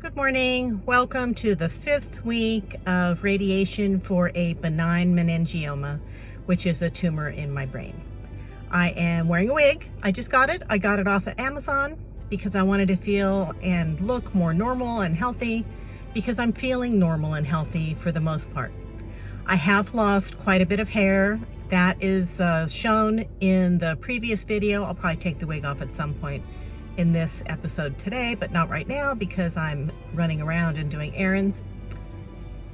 Good morning. Welcome to the 5th week of radiation for a benign meningioma, which is a tumor in my brain. I am wearing a wig. I just got it. I got it off of Amazon because I wanted to feel and look more normal and healthy, because I'm feeling normal and healthy for the most part. I have lost quite a bit of hair. That is shown in the previous video. I'll probably take the wig off at some point in this episode today, but not right now because I'm running around and doing errands.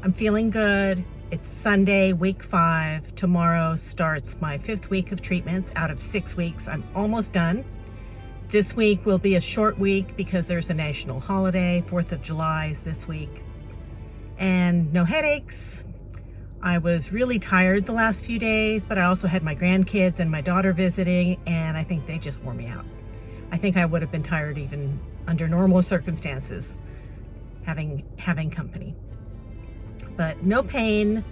I'm feeling good. It's Sunday, week 5. Tomorrow starts my 5th week of treatments out of 6 weeks. I'm almost done. This week will be a short week because there's a national holiday. 4th of July is this week. And no headaches. I was really tired the last few days, but I also had my grandkids and my daughter visiting, and I think they just wore me out. I think I would have been tired even under normal circumstances, having company. But no pain,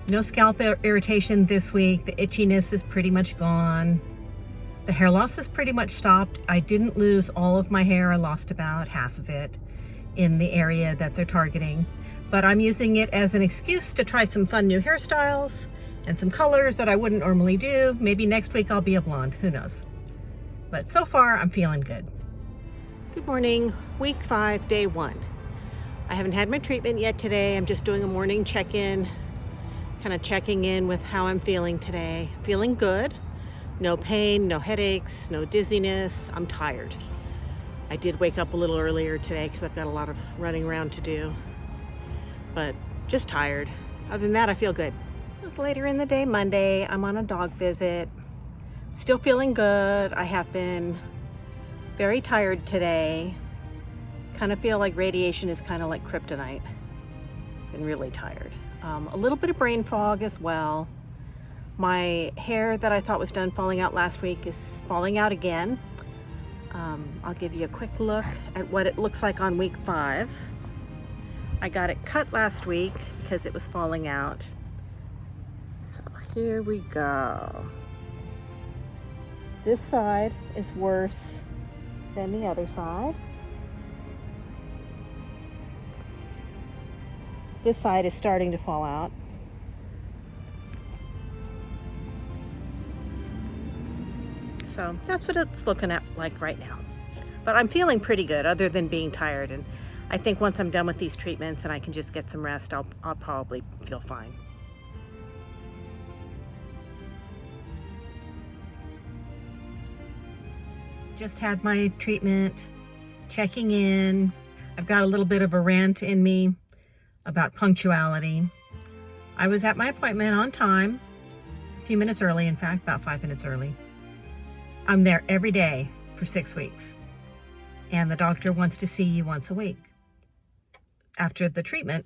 no scalp irritation this week. The itchiness is pretty much gone. The hair loss is pretty much stopped. I didn't lose all of my hair. I lost about half of it in the area that they're targeting. But I'm using it as an excuse to try some fun new hairstyles and some colors that I wouldn't normally do. Maybe next week I'll be a blonde, who knows? But so far, I'm feeling good. Good morning, week 5, day 1. I haven't had my treatment yet today. I'm just doing a morning check-in, kind of checking in with how I'm feeling today. Feeling good, no pain, no headaches, no dizziness. I'm tired. I did wake up a little earlier today because I've got a lot of running around to do, but just tired. Other than that, I feel good. Just later in the day, Monday, I'm on a dog visit. Still feeling good. I have been very tired today. Kind of feel like radiation is kind of like kryptonite. Been really tired. A little bit of brain fog as well. My hair that I thought was done falling out last week is falling out again. I'll give you a quick look at what it looks like on week 5. I got it cut last week because it was falling out. So here we go. This side is worse than the other side. This side is starting to fall out. So that's what it's looking at like right now. But I'm feeling pretty good other than being tired. And I think once I'm done with these treatments and I can just get some rest, I'll probably feel fine. Just had my treatment, checking in. I've got a little bit of a rant in me about punctuality. I was at my appointment on time, a few minutes early, in fact, about 5 minutes early. I'm there every day for 6 weeks. And the doctor wants to see you once a week after the treatment.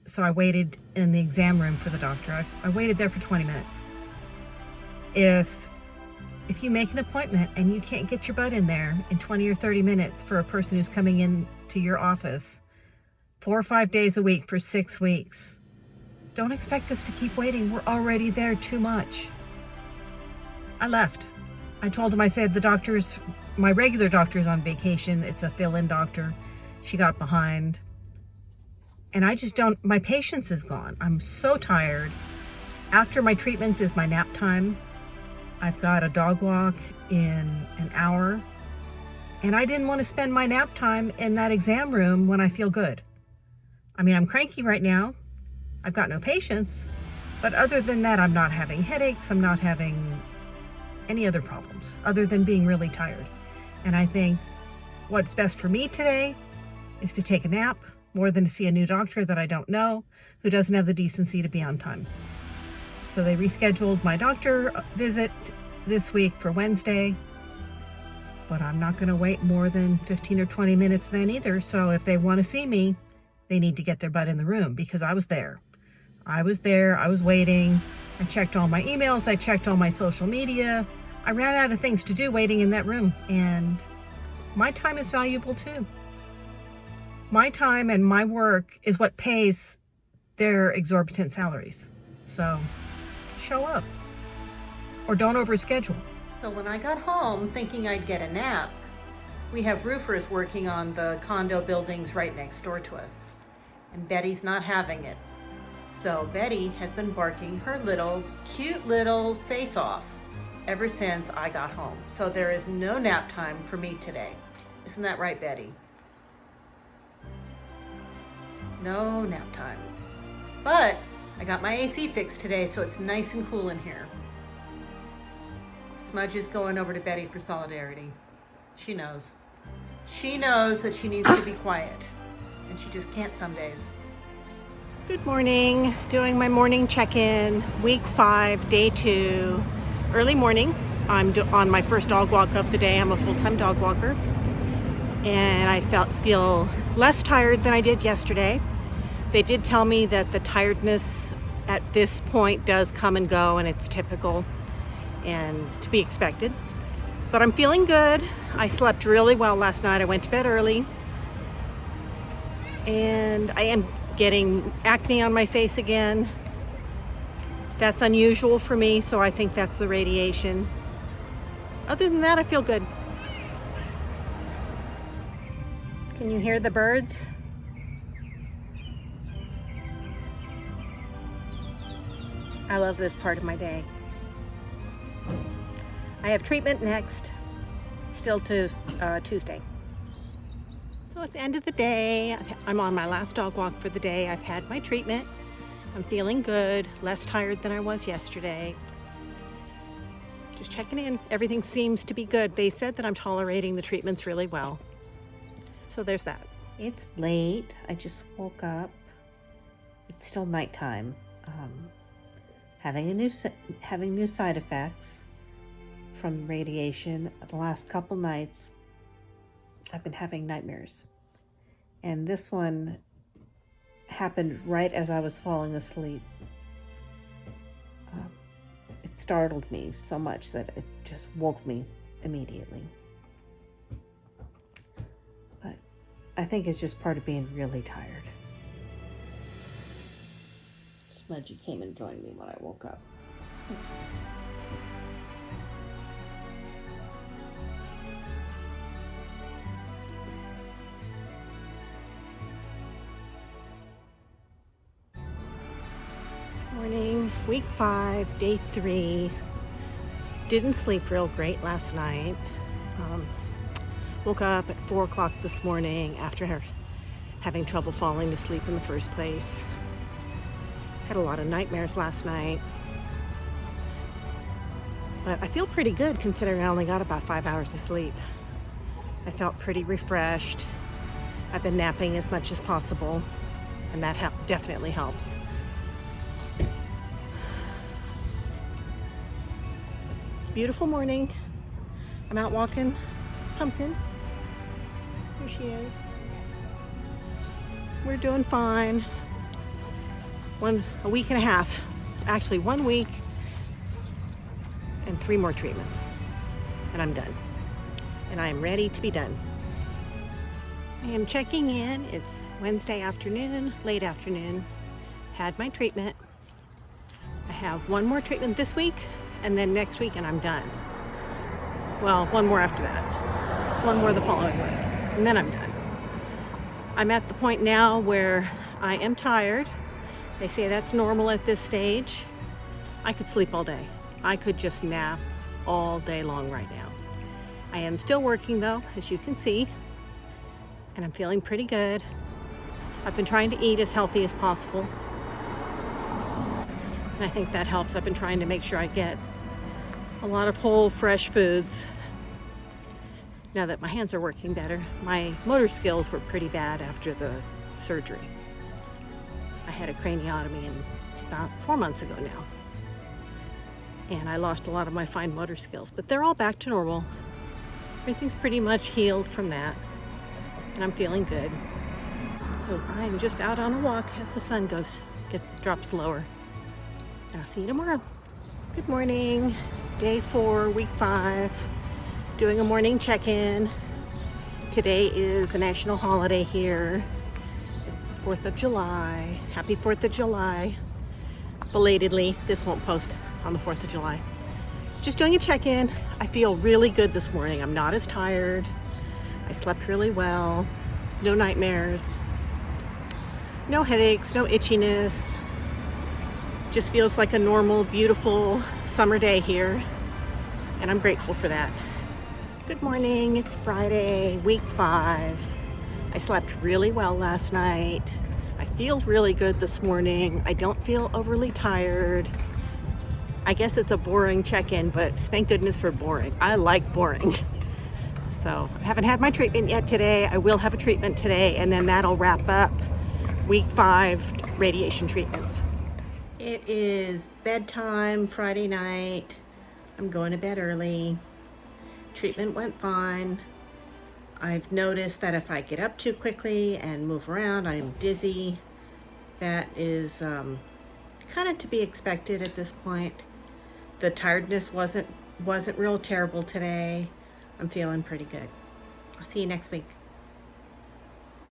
So I waited in the exam room for the doctor. I waited there for 20 minutes. If you make an appointment and you can't get your butt in there in 20 or 30 minutes for a person who's coming in to your office 4 or 5 days a week for 6 weeks, don't expect us to keep waiting. We're already there too much. I left. I told him, I said, my regular doctor's on vacation. It's a fill-in doctor. She got behind. And my patience is gone. I'm so tired. After my treatments is my nap time. I've got a dog walk in an hour, and I didn't want to spend my nap time in that exam room when I feel good. I mean, I'm cranky right now. I've got no patience, but other than that, I'm not having headaches. I'm not having any other problems other than being really tired. And I think what's best for me today is to take a nap more than to see a new doctor that I don't know, who doesn't have the decency to be on time. So they rescheduled my doctor visit this week for Wednesday, but I'm not going to wait more than 15 or 20 minutes then either. So if they want to see me, they need to get their butt in the room, because I was there. I was waiting. I checked all my emails. I checked all my social media. I ran out of things to do waiting in that room, and my time is valuable too. My time and my work is what pays their exorbitant salaries. So show up or don't overschedule. So when I got home thinking I'd get a nap, We have roofers working on the condo buildings right next door to us, and Betty's not having it. So Betty has been barking her cute little face off ever since I got home. So there is no nap time for me today. Isn't that right, Betty? No nap time. But I got my AC fixed today, so it's nice and cool in here. Smudge is going over to Betty for solidarity. She knows. She knows that she needs to be quiet, and she just can't some days. Good morning. Doing my morning check-in, week 5, day 2, early morning. I'm on my first dog walk of the day. I'm a full-time dog walker, and I feel less tired than I did yesterday. They did tell me that the tiredness at this point does come and go, and it's typical and to be expected. But I'm feeling good. I slept really well last night. I went to bed early, and I am getting acne on my face again. That's unusual for me, so I think that's the radiation. Other than that, I feel good. Can you hear the birds? I love this part of my day. I have treatment next, still to Tuesday. So it's the end of the day. I'm on my last dog walk for the day. I've had my treatment. I'm feeling good, less tired than I was yesterday. Just checking in. Everything seems to be good. They said that I'm tolerating the treatments really well. So there's that. It's late. I just woke up. It's still nighttime. Having new side effects from radiation. The last couple nights I've been having nightmares, and this one happened right as I was falling asleep. It startled me so much that it just woke me immediately. But I think it's just part of being really tired. Smudgy came and joined me when I woke up. Morning, week 5, day 3. Didn't sleep real great last night. Woke up at 4 o'clock this morning after having trouble falling to sleep in the first place. Had a lot of nightmares last night. But I feel pretty good considering I only got about 5 hours of sleep. I felt pretty refreshed. I've been napping as much as possible, and that definitely helps. It's a beautiful morning. I'm out walking Pumpkin. Here she is. We're doing fine. A week and a half. Actually, 1 week and 3 more treatments. And I'm done. And I am ready to be done. I am checking in. It's Wednesday afternoon, late afternoon. Had my treatment. I have 1 more treatment this week, and then next week, and I'm done. Well, 1 more after that. 1 more the following week, and then I'm done. I'm at the point now where I am tired. They say that's normal at this stage. I could sleep all day. I could just nap all day long right now. I am still working though, as you can see, and I'm feeling pretty good. I've been trying to eat as healthy as possible, and I think that helps. I've been trying to make sure I get a lot of whole, fresh foods. Now that my hands are working better, my motor skills were pretty bad after the surgery. I had a craniotomy about 4 months ago now, and I lost a lot of my fine motor skills, but they're all back to normal. Everything's pretty much healed from that, and I'm feeling good. So I'm just out on a walk as the sun drops lower, and I'll see you tomorrow. Good morning, day 4, week 5, doing a morning check-in. Today is a national holiday here. 4th of July. Happy 4th of July. Belatedly, this won't post on the 4th of July. Just doing a check-in. I feel really good this morning. I'm not as tired. I slept really well, no nightmares, no headaches, no itchiness. Just feels like a normal, beautiful summer day here, and I'm grateful for that. Good morning, it's Friday, week 5. I slept really well last night. I feel really good this morning. I don't feel overly tired. I guess it's a boring check-in, but thank goodness for boring. I like boring. So I haven't had my treatment yet today. I will have a treatment today, and then that'll wrap up week 5 radiation treatments. It is bedtime Friday night. I'm going to bed early. Treatment went fine. I've noticed that if I get up too quickly and move around, I'm dizzy. That is kind of to be expected at this point. The tiredness wasn't real terrible today. I'm feeling pretty good. I'll see you next week.